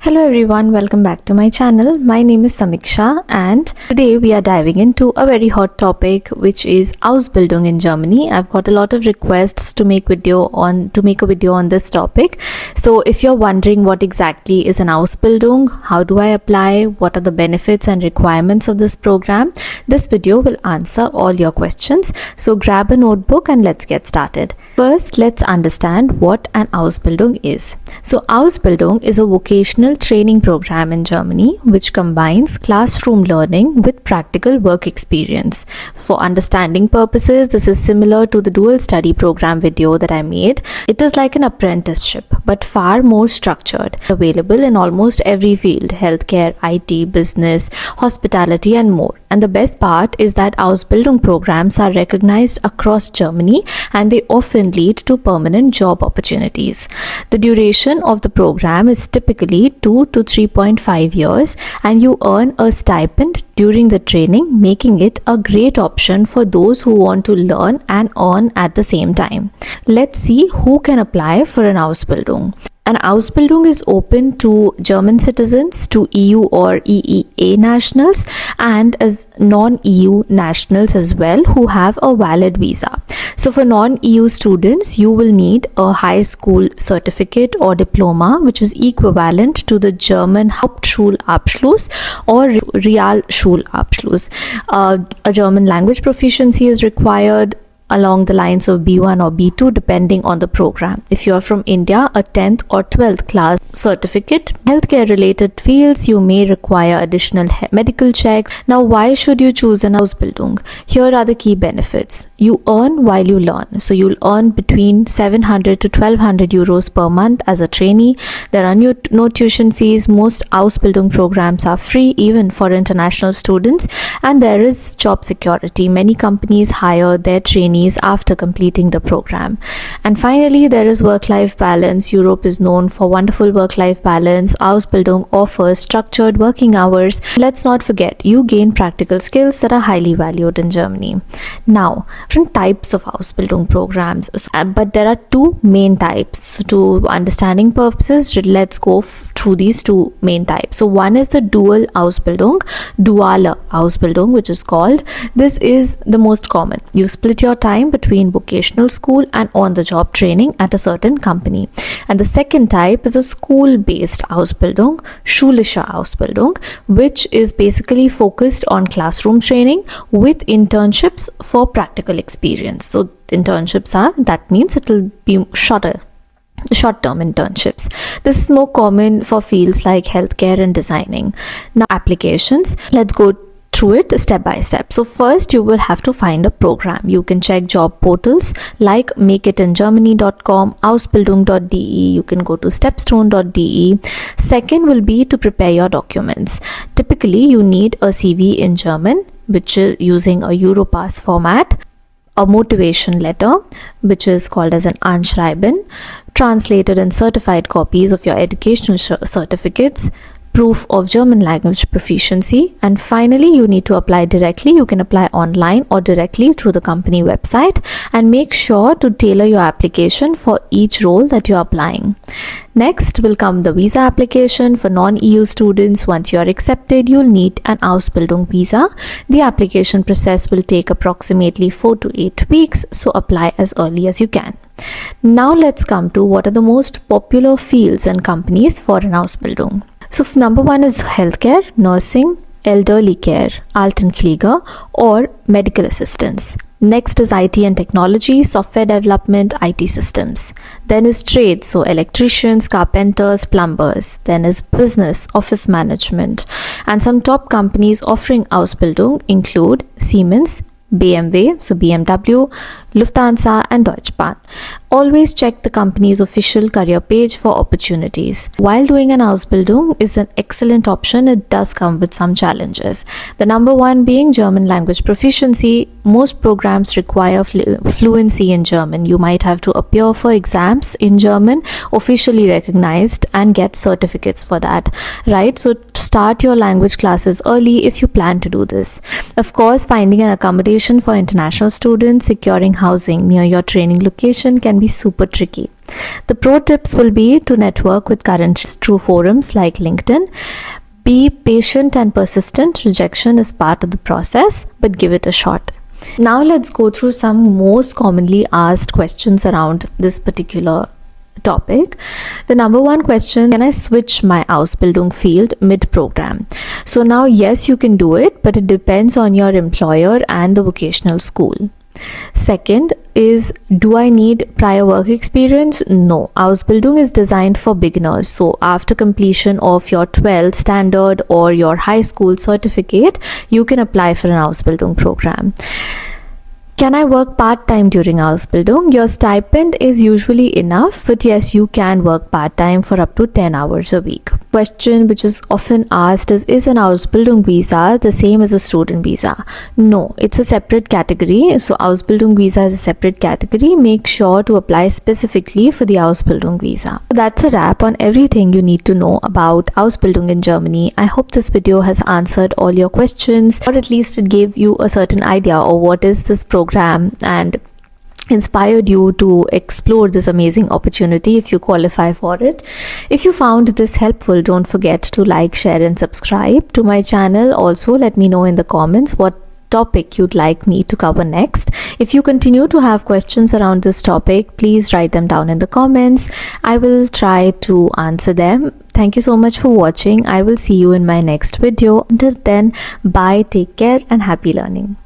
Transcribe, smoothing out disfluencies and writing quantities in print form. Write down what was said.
Hello everyone, welcome back to my channel. My name is Samiksha and today we are diving into a very hot topic, which is Ausbildung in Germany. I've got a lot of requests to make a video on this topic. So if you're wondering what exactly is an Ausbildung, how do I apply, what are the benefits and requirements of this program, this video will answer all your questions. So grab a notebook and let's get started. First, let's understand what an Ausbildung is. So Ausbildung is a vocational training program in Germany which combines classroom learning with practical work experience. For understanding purposes, this is similar to the dual study program video that I made. It is like an apprenticeship but far more structured, available in almost every field: healthcare, IT, business, hospitality and more. And the best part is that Ausbildung programs are recognized across Germany and they often lead to permanent job opportunities. The duration of the program is typically 2 to 3.5 years and you earn a stipend during the training, making it a great option for those who want to learn and earn at the same time. Let's see who can apply for an Ausbildung. An Ausbildung is open to German citizens, to EU or EEA nationals, and as non-EU nationals as well who have a valid visa. So for non-EU students, you will need a high school certificate or diploma which is equivalent to the German Hauptschulabschluss or Realschulabschluss. A German language proficiency is required along the lines of B1 or B2 depending on the program. If you are from India, a 10th or 12th class certificate. Healthcare related fields, you may require additional medical checks. Now, why should you choose an Ausbildung? Here are the key benefits. You earn while you learn. So you'll earn between 700 to 1200 euros per month as a trainee. There are no tuition fees. Most Ausbildung programs are free even for international students, and there is job security. Many companies hire their trainees after completing the program. And finally, there is work-life balance. Europe is known for wonderful work-life balance. Ausbildung offers structured working hours. Let's not forget, you gain practical skills that are highly valued in Germany. Now, different types of Ausbildung programs, but there are two main types. So to understanding purposes, let's go through these two main types. So one is the dual duale Ausbildung, which is called. This is the most common. You split your time between vocational school and on-the-job training at a certain company. And the second type is a school-based Ausbildung, schulische Ausbildung, which is basically focused on classroom training with internships for practical experience. So internships that means it will be short-term internships. This is more common for fields like healthcare and designing. Now, applications. Let's go through it step by step. So first, you will have to find a program. You can check job portals like makeitingermany.com, ausbildung.de. You can go to stepstone.de. Second will be to prepare your documents. Typically, you need a CV in German, which is using a Europass format, a motivation letter, which is called as an Anschreiben, translated and certified copies of your educational certificates, proof of German language proficiency, and finally you need to apply directly. You can apply online or directly through the company website, and make sure to tailor your application for each role that you're applying. Next will come the visa application for non-EU students. Once you are accepted, you'll need an Ausbildung visa. The application process will take approximately 4 to 8 weeks, so apply as early as you can. Now let's come to what are the most popular fields and companies for an Ausbildung. So number one is healthcare, nursing, elderly care, Altenpflege, or medical assistance. Next is IT and technology, software development, IT systems. Then is trade, so electricians, carpenters, plumbers. Then is business, office management. And some top companies offering Ausbildung include Siemens, BMW, so BMW, Lufthansa and Deutsche Bahn. Always check the company's official career page for opportunities. While doing an Ausbildung is an excellent option, it does come with some challenges. The number one being German language proficiency. Most programs require fluency in German. You might have to appear for exams in German, officially recognized, and get certificates for that, right? So start your language classes early if you plan to do this. Of course, finding an accommodation for international students, securing housing near your training location can be super tricky. The pro tips will be to network with current through forums like LinkedIn. Be patient and persistent. Rejection is part of the process, but give it a shot. Now let's go through some most commonly asked questions around this particular topic. The number one question: can I switch my Ausbildung field mid-program? So now, yes, you can do it, but it depends on your employer and the vocational school. Second is, do I need prior work experience? No. Ausbildung is designed for beginners. So after completion of your 12th standard or your high school certificate, you can apply for an Ausbildung program. Can I work part-time during Ausbildung? Your stipend is usually enough, but yes, you can work part-time for up to 10 hours a week. Question which is often asked is an Ausbildung visa the same as a student visa? No, it's a separate category. So Ausbildung visa is a separate category. Make sure to apply specifically for the Ausbildung visa. That's a wrap on everything you need to know about Ausbildung in Germany. I hope this video has answered all your questions, or at least it gave you a certain idea of what is this program and inspired you to explore this amazing opportunity if you qualify for it. If you found this helpful, don't forget to like, share and subscribe to my channel. Also, let me know in the comments what topic you'd like me to cover next. If you continue to have questions around this topic, please write them down in the comments. I will try to answer them. Thank you so much for watching. I will see you in my next video. Until then, bye, take care and happy learning.